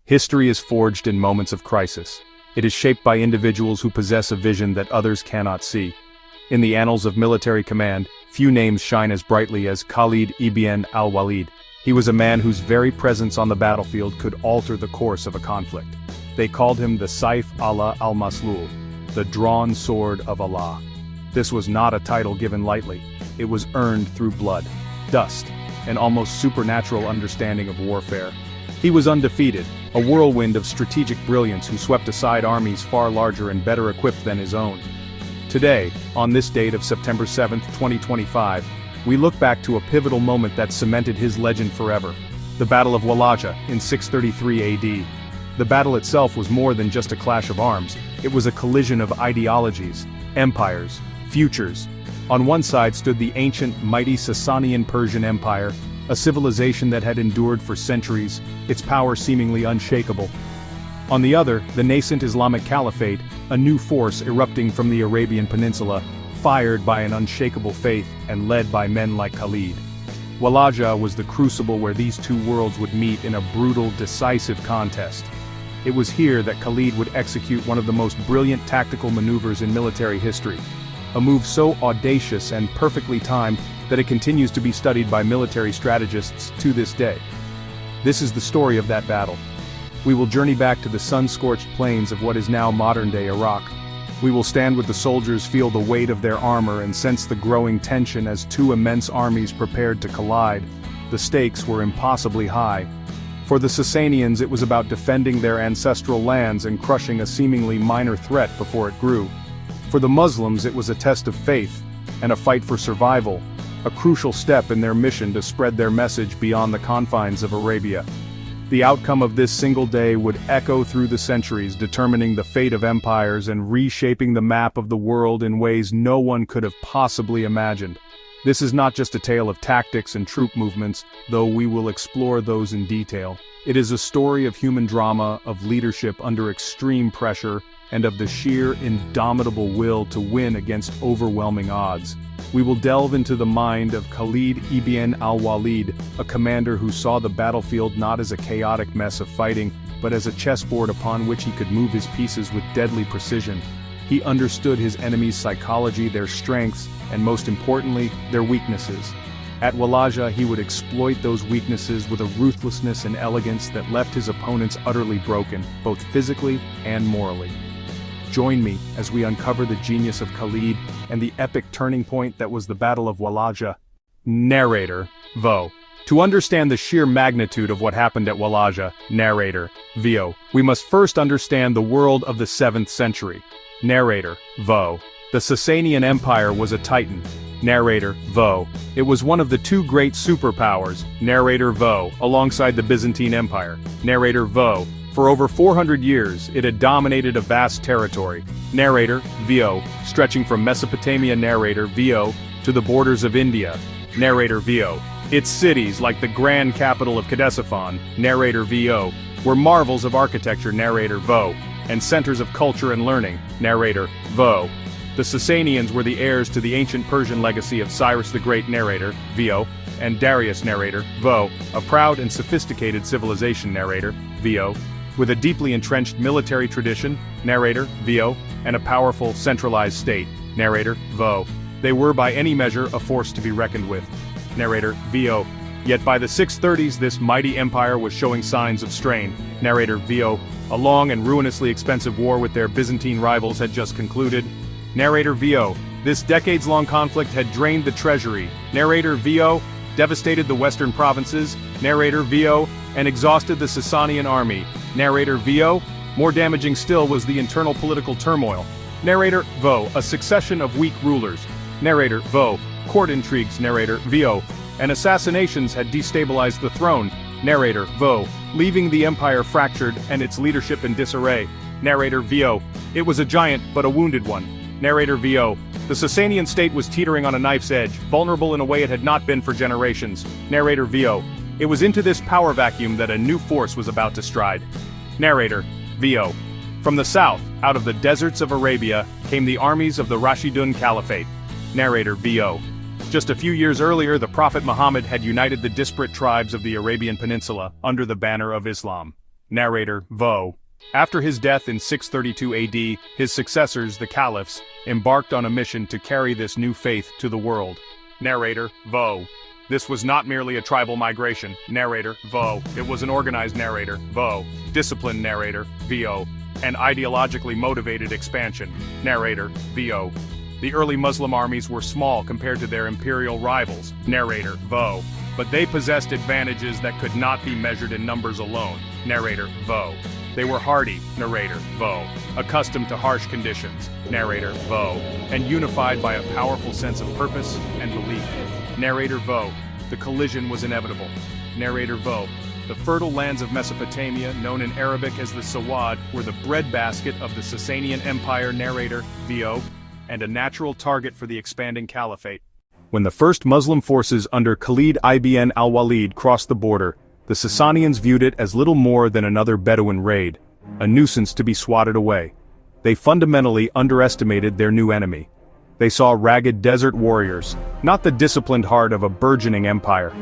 History is forged in moments of crisis. It is shaped by individuals who possess a vision that others cannot see. In the annals of military command, few names shine as brightly as Khalid ibn al-Walid. He was a man whose very presence on the battlefield could alter the course of a conflict. They called him the Saif Allah al-Maslul, the drawn sword of Allah. This was not a title given lightly. It was earned through blood, dust, and almost supernatural understanding of warfare. He was undefeated, a whirlwind of strategic brilliance who swept aside armies far larger and better equipped than his own. Today, on this date of September 7, 2025, we look back to a pivotal moment that cemented his legend forever. The Battle of Walaja, in 633 AD. The battle itself was more than just a clash of arms, it was a collision of ideologies, empires, futures. On one side stood the ancient, mighty Sassanid Persian Empire, a civilization that had endured for centuries, its power seemingly unshakable. On the other, the nascent Islamic Caliphate, a new force erupting from the Arabian Peninsula, fired by an unshakable faith and led by men like Khalid. Walaja was the crucible where these two worlds would meet in a brutal, decisive contest. It was here that Khalid would execute one of the most brilliant tactical maneuvers in military history. A move so audacious and perfectly timed that it continues to be studied by military strategists to this day. This is the story of that battle. We will journey back to the sun-scorched plains of what is now modern-day Iraq. We will stand with the soldiers, feel the weight of their armor, and sense the growing tension as two immense armies prepared to collide. The stakes were impossibly high. For the Sassanians, it was about defending their ancestral lands and crushing a seemingly minor threat before it grew. For the Muslims, it was a test of faith and a fight for survival, a crucial step in their mission to spread their message beyond the confines of Arabia. The outcome of this single day would echo through the centuries, determining the fate of empires and reshaping the map of the world in ways no one could have possibly imagined. This is not just a tale of tactics and troop movements, though we will explore those in detail. It is a story of human drama, of leadership under extreme pressure, and of the sheer, indomitable will to win against overwhelming odds. We will delve into the mind of Khalid ibn al-Walid, a commander who saw the battlefield not as a chaotic mess of fighting, but as a chessboard upon which he could move his pieces with deadly precision. He understood his enemies' psychology, their strengths, and most importantly, their weaknesses. At Walaja, he would exploit those weaknesses with a ruthlessness and elegance that left his opponents utterly broken, both physically and morally. Join me as we uncover the genius of Khalid and the epic turning point that was the Battle of Walaja. Narrator, Vo. To understand the sheer magnitude of what happened at Walaja, narrator, Vo, we must first understand the world of the 7th century. Narrator, Vo. The Sassanid Empire was a titan. Narrator, Vo. It was one of the two great superpowers, narrator Vo, alongside the Byzantine Empire. Narrator Vo. For over 400 years, it had dominated a vast territory. Narrator, Vo, stretching from Mesopotamia, narrator Vo, to the borders of India. Narrator Vo. Its cities, like the grand capital of Ctesiphon, narrator Vo, were marvels of architecture, narrator Vo, and centers of culture and learning, narrator Vo. The Sassanians were the heirs to the ancient Persian legacy of Cyrus the Great, narrator Vo, and Darius, narrator Vo, a proud and sophisticated civilization, narrator Vo, with a deeply entrenched military tradition, narrator Vo, and a powerful, centralized state, narrator Vo. They were by any measure a force to be reckoned with, narrator Vo. Yet by the 630s this mighty empire was showing signs of strain, narrator Vo. A long and ruinously expensive war with their Byzantine rivals had just concluded, narrator Vo. This decades-long conflict had drained the treasury, narrator Vo. Devastated the western provinces, narrator Vo. And exhausted the Sasanian army, narrator Vo. More damaging still was the internal political turmoil, narrator Vo. A succession of weak rulers, narrator Vo. Court intrigues, narrator Vo. And assassinations had destabilized the throne, narrator Vo. Leaving the empire fractured and its leadership in disarray, narrator Vo. It was a giant but a wounded one, narrator Vo. The Sassanian state was teetering on a knife's edge, vulnerable in a way it had not been for generations, narrator Vo. It was into this power vacuum that a new force was about to stride. Narrator, Vo. From the south, out of the deserts of Arabia, came the armies of the Rashidun Caliphate. Narrator, Vo. Just a few years earlier, the Prophet Muhammad had united the disparate tribes of the Arabian Peninsula under the banner of Islam. Narrator, Vo. After his death in 632 AD, his successors, the Caliphs, embarked on a mission to carry this new faith to the world. Narrator, Vo. This was not merely a tribal migration. Narrator, Vo. It was an organized narrator, Vo. Disciplined narrator, Vo. And ideologically motivated expansion. Narrator, Vo. The early Muslim armies were small compared to their imperial rivals. Narrator, Vo. But they possessed advantages that could not be measured in numbers alone. Narrator, Vo. They were hardy, narrator, Vo, accustomed to harsh conditions, narrator, Vo, and unified by a powerful sense of purpose and belief. Narrator, Vo. The collision was inevitable. Narrator, Vo. The fertile lands of Mesopotamia, known in Arabic as the Sawad, were the breadbasket of the Sasanian Empire, narrator, Vo, and a natural target for the expanding caliphate. When the first Muslim forces under Khalid ibn al-Walid crossed the border, the Sassanians viewed it as little more than another Bedouin raid, a nuisance to be swatted away. They fundamentally underestimated their new enemy. They saw ragged desert warriors, not the disciplined heart of a burgeoning empire.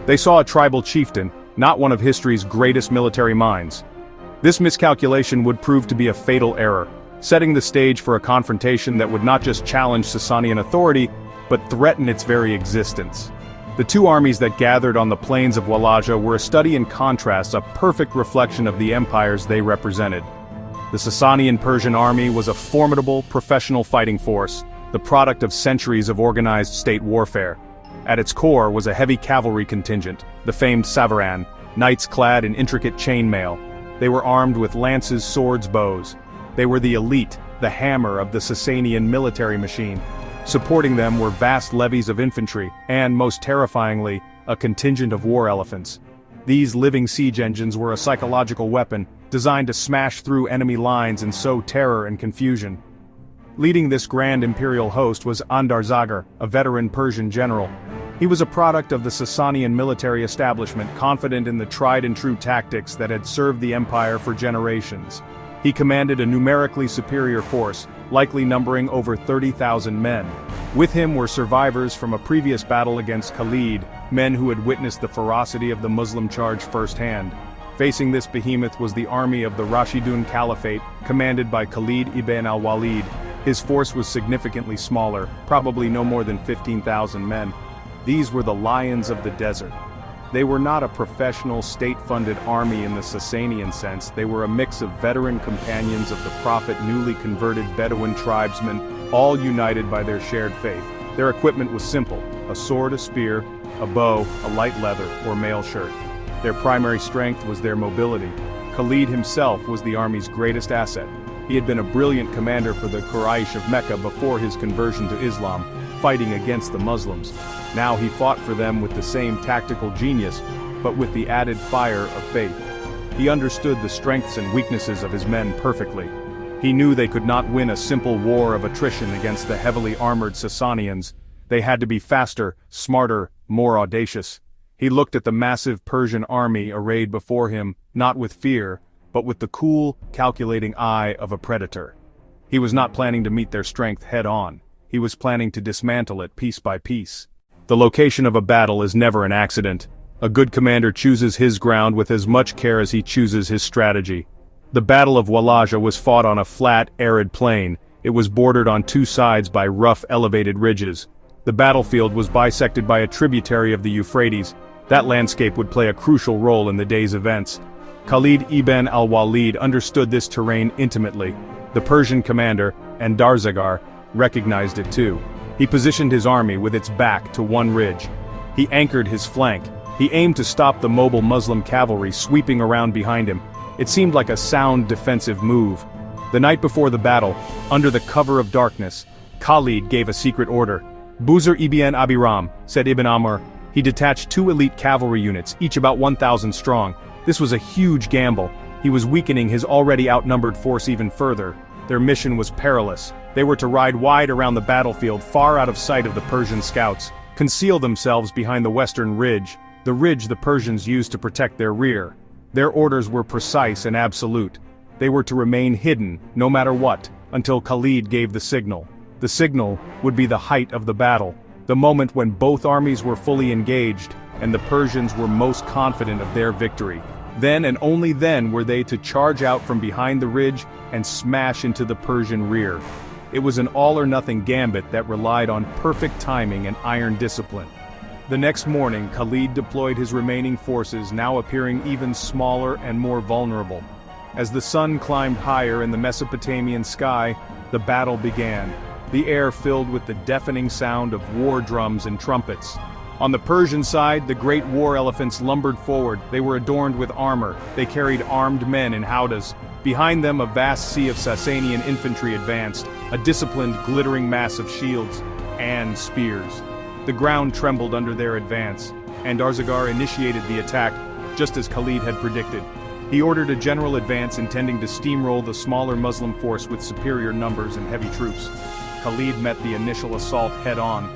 They saw a tribal chieftain, not one of history's greatest military minds. This miscalculation would prove to be a fatal error, setting the stage for a confrontation that would not just challenge Sassanian authority, but threaten its very existence. The two armies that gathered on the plains of Walaja were a study in contrast, a perfect reflection of the empires they represented. The Sasanian Persian army was a formidable, professional fighting force, the product of centuries of organized state warfare. At its core was a heavy cavalry contingent, the famed Savaran, knights clad in intricate chainmail. They were armed with lances, swords, bows. They were the elite, the hammer of the Sassanian military machine. Supporting them were vast levies of infantry, and, most terrifyingly, a contingent of war elephants. These living siege engines were a psychological weapon, designed to smash through enemy lines and sow terror and confusion. Leading this grand imperial host was Andarzaghar, a veteran Persian general. He was a product of the Sassanian military establishment, confident in the tried-and-true tactics that had served the empire for generations. He commanded a numerically superior force, likely numbering over 30,000 men. With him were survivors from a previous battle against Khalid, men who had witnessed the ferocity of the Muslim charge firsthand. Facing this behemoth was the army of the Rashidun Caliphate, commanded by Khalid ibn al-Walid. His force was significantly smaller, probably no more than 15,000 men. These were the lions of the desert. They were not a professional, state-funded army in the Sassanian sense. They were a mix of veteran companions of the Prophet, newly converted Bedouin tribesmen, all united by their shared faith. Their equipment was simple: a sword, a spear, a bow, a light leather, or mail shirt. Their primary strength was their mobility. Khalid himself was the army's greatest asset. He had been a brilliant commander for the Quraysh of Mecca before his conversion to Islam, fighting against the Muslims. Now he fought for them with the same tactical genius, but with the added fire of faith. He understood the strengths and weaknesses of his men perfectly. He knew they could not win a simple war of attrition against the heavily armored Sassanians. They had to be faster, smarter, more audacious. He looked at the massive Persian army arrayed before him, not with fear, but with the cool, calculating eye of a predator. He was not planning to meet their strength head-on. He was planning to dismantle it piece by piece. The location of a battle is never an accident. A good commander chooses his ground with as much care as he chooses his strategy. The Battle of Walaja was fought on a flat, arid plain. It was bordered on two sides by rough, elevated ridges. The battlefield was bisected by a tributary of the Euphrates. That landscape would play a crucial role in the day's events. Khalid ibn al-Walid understood this terrain intimately. The Persian commander, Andarzaghar, recognized it too. He positioned his army with its back to one ridge. He anchored his flank. He aimed to stop the mobile Muslim cavalry sweeping around behind him. It seemed like a sound defensive move. The night before the battle, under the cover of darkness, Khalid gave a secret order. Buzur ibn Abiram, said Ibn Amr. He detached two elite cavalry units, each about 1,000 strong. This was a huge gamble. He was weakening his already outnumbered force even further. Their mission was perilous. They were to ride wide around the battlefield, far out of sight of the Persian scouts, conceal themselves behind the western ridge, the ridge the Persians used to protect their rear. Their orders were precise and absolute. They were to remain hidden, no matter what, until Khalid gave the signal. The signal would be the height of the battle, the moment when both armies were fully engaged, and the Persians were most confident of their victory. Then and only then were they to charge out from behind the ridge and smash into the Persian rear. It was an all-or-nothing gambit that relied on perfect timing and iron discipline. The next morning, Khalid deployed his remaining forces, now appearing even smaller and more vulnerable. As the sun climbed higher in the Mesopotamian sky, the battle began, the air filled with the deafening sound of war drums and trumpets. On the Persian side, the great war elephants lumbered forward. They were adorned with armor. They carried armed men in howdahs. Behind them, a vast sea of Sassanian infantry advanced, a disciplined, glittering mass of shields and spears. The ground trembled under their advance, and Arzagar initiated the attack, just as Khalid had predicted. He ordered a general advance intending to steamroll the smaller Muslim force with superior numbers and heavy troops. Khalid met the initial assault head-on.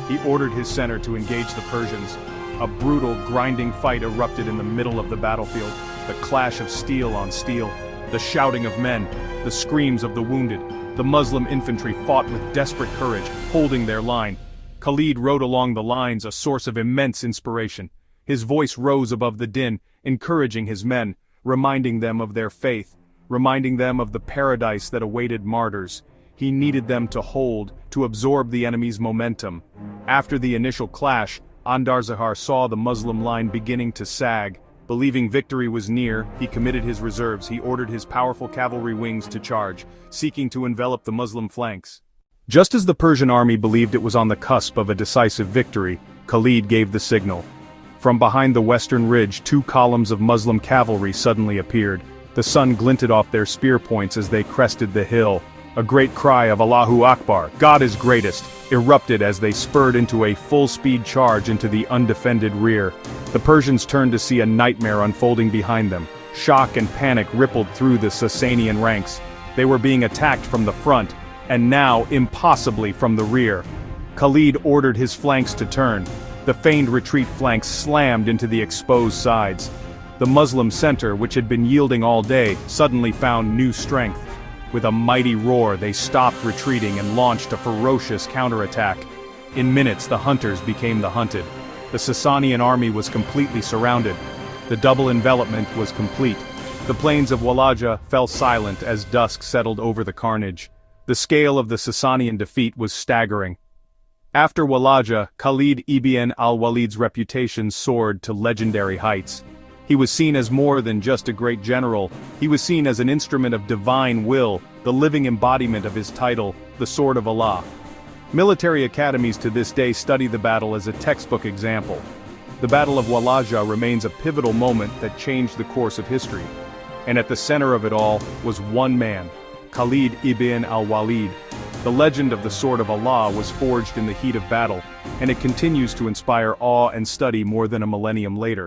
He ordered his center to engage the Persians. A brutal, grinding fight erupted in the middle of the battlefield, the clash of steel on steel, the shouting of men, the screams of the wounded. The Muslim infantry fought with desperate courage, holding their line. Khalid rode along the lines, a source of immense inspiration. His voice rose above the din, encouraging his men, reminding them of their faith, reminding them of the paradise that awaited martyrs. He needed them to hold, to absorb the enemy's momentum. After the initial clash, Andarzahar saw the Muslim line beginning to sag. Believing victory was near, he committed his reserves. He ordered his powerful cavalry wings to charge, seeking to envelop the Muslim flanks. Just as the Persian army believed it was on the cusp of a decisive victory, Khalid gave the signal. From behind the western ridge, 2 columns of Muslim cavalry suddenly appeared. The sun glinted off their spear points as they crested the hill. A great cry of Allahu Akbar, God is greatest, erupted as they spurred into a full-speed charge into the undefended rear. The Persians turned to see a nightmare unfolding behind them. Shock and panic rippled through the Sassanian ranks. They were being attacked from the front, and now impossibly from the rear. Khalid ordered his flanks to turn. The feigned retreat flanks slammed into the exposed sides. The Muslim center, which had been yielding all day, suddenly found new strength. With a mighty roar, they stopped retreating and launched a ferocious counterattack. In minutes, the hunters became the hunted. The Sassanian army was completely surrounded. The double envelopment was complete. The plains of Walaja fell silent as dusk settled over the carnage. The scale of the Sassanian defeat was staggering. After Walaja, Khalid ibn al-Walid's reputation soared to legendary heights. He was seen as more than just a great general. He was seen as an instrument of divine will, the living embodiment of his title, the Sword of Allah. Military academies to this day study the battle as a textbook example. The Battle of Walaja remains a pivotal moment that changed the course of history. And at the center of it all was one man, Khalid ibn al-Walid. The legend of the Sword of Allah was forged in the heat of battle, and it continues to inspire awe and study more than a millennium later.